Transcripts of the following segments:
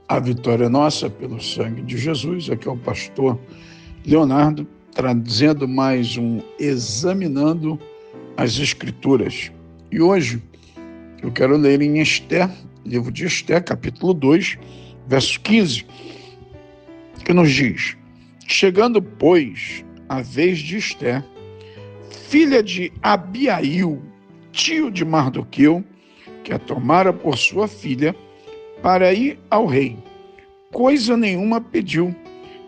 A vitória é nossa pelo sangue de Jesus. Aqui é o pastor Leonardo, trazendo mais um Examinando as Escrituras. E hoje eu quero ler em Esther, livro de Esther, capítulo 2, verso 15, que nos diz: chegando, pois, a vez de Esther, filha de Abiail, tio de Mardoqueu, que a tomara por sua filha, para ir ao rei, coisa nenhuma pediu,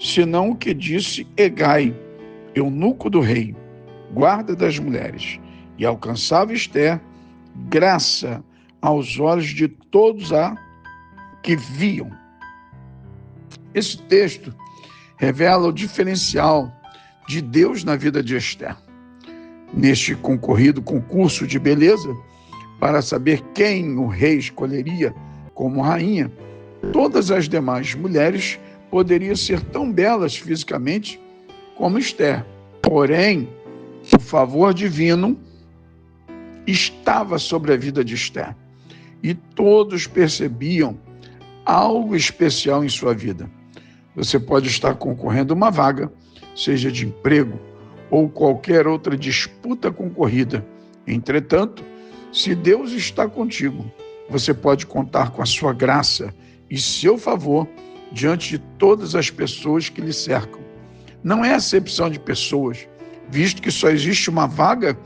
senão o que disse Hegai, eunuco do rei, guarda das mulheres, e alcançava Esther graça aos olhos de todos a que viam. Esse texto revela o diferencial de Deus na vida de Esther. Neste concorrido concurso de beleza, para saber quem o rei escolheria como rainha, todas as demais mulheres poderiam ser tão belas fisicamente como Esther. Porém, o favor divino estava sobre a vida de Esther, e todos percebiam algo especial em sua vida. Você pode estar concorrendo a uma vaga, seja de emprego ou qualquer outra disputa concorrida. Entretanto, se Deus está contigo, você pode contar com a sua graça e seu favor diante de todas as pessoas que lhe cercam. Não é acepção de pessoas, visto que só existe uma vaga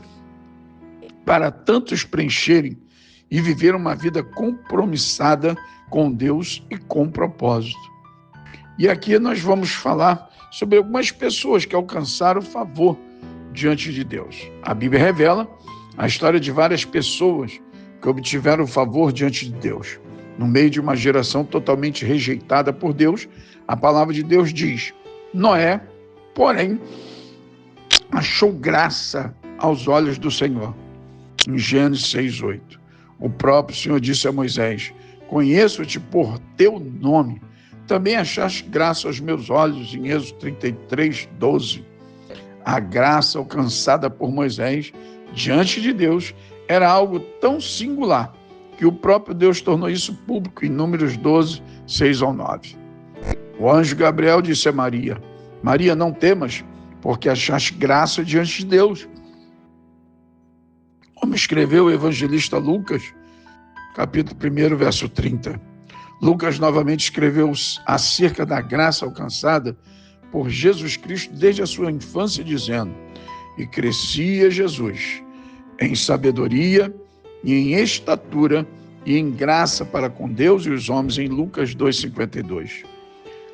para tantos preencherem e viver uma vida compromissada com Deus e com propósito. E aqui nós vamos falar sobre algumas pessoas que alcançaram favor diante de Deus. A Bíblia revela a história de várias pessoas que obtiveram favor diante de Deus. No meio de uma geração totalmente rejeitada por Deus, a palavra de Deus diz: Noé, porém, achou graça aos olhos do Senhor. Em Gênesis 6:8. O próprio Senhor disse a Moisés: conheço-te por teu nome. Também achaste graça aos meus olhos, em Êxodo 33:12. A graça alcançada por Moisés diante de Deus era algo tão singular que o próprio Deus tornou isso público em Números 12, 6-9. O anjo Gabriel disse a Maria: Maria, não temas, porque achaste graça diante de Deus. Como escreveu o evangelista Lucas, capítulo 1, verso 30. Lucas novamente escreveu acerca da graça alcançada por Jesus Cristo desde a sua infância, dizendo: e crescia Jesus em sabedoria e em estatura e em graça para com Deus e os homens, em Lucas 2,52.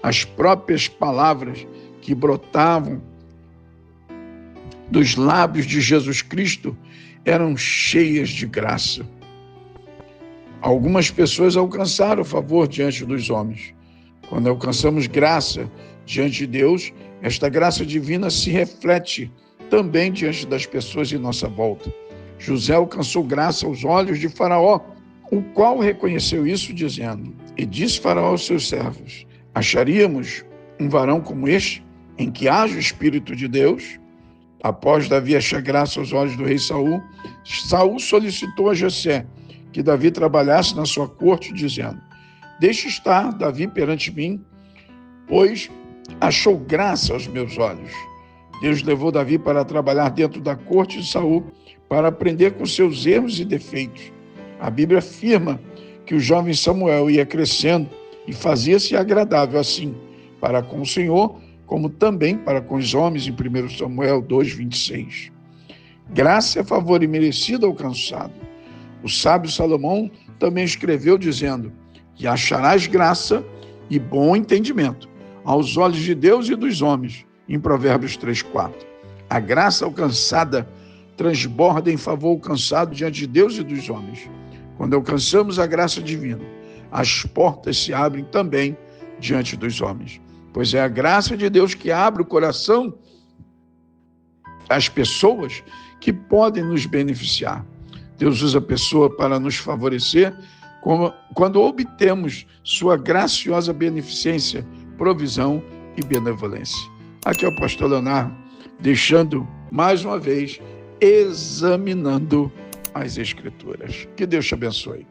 As próprias palavras que brotavam dos lábios de Jesus Cristo eram cheias de graça. Algumas pessoas alcançaram favor diante dos homens. Quando alcançamos graça diante de Deus, esta graça divina se reflete também diante das pessoas em nossa volta. José alcançou graça aos olhos de Faraó, o qual reconheceu isso, dizendo: e disse Faraó aos seus servos: acharíamos um varão como este, em que haja o Espírito de Deus? Após Davi achar graça aos olhos do rei Saul, Saul solicitou a Jessé que Davi trabalhasse na sua corte, dizendo: deixe estar Davi perante mim, pois achou graça aos meus olhos. Deus levou Davi para trabalhar dentro da corte de Saul, para aprender com seus erros e defeitos. A Bíblia afirma que o jovem Samuel ia crescendo e fazia-se agradável assim, para com o Senhor, como também para com os homens, em 1 Samuel 2,26. Graça é favor imerecido alcançado. O sábio Salomão também escreveu dizendo: que acharás graça e bom entendimento aos olhos de Deus e dos homens, em Provérbios 3,4. A graça alcançada transborda em favor alcançado diante de Deus e dos homens. Quando alcançamos a graça divina, as portas se abrem também diante dos homens, pois é a graça de Deus que abre o coração às pessoas que podem nos beneficiar. Deus usa a pessoa para nos favorecer quando obtemos sua graciosa beneficência, provisão e benevolência. Aqui é o pastor Leonardo, deixando mais uma vez, examinando as Escrituras. Que Deus te abençoe.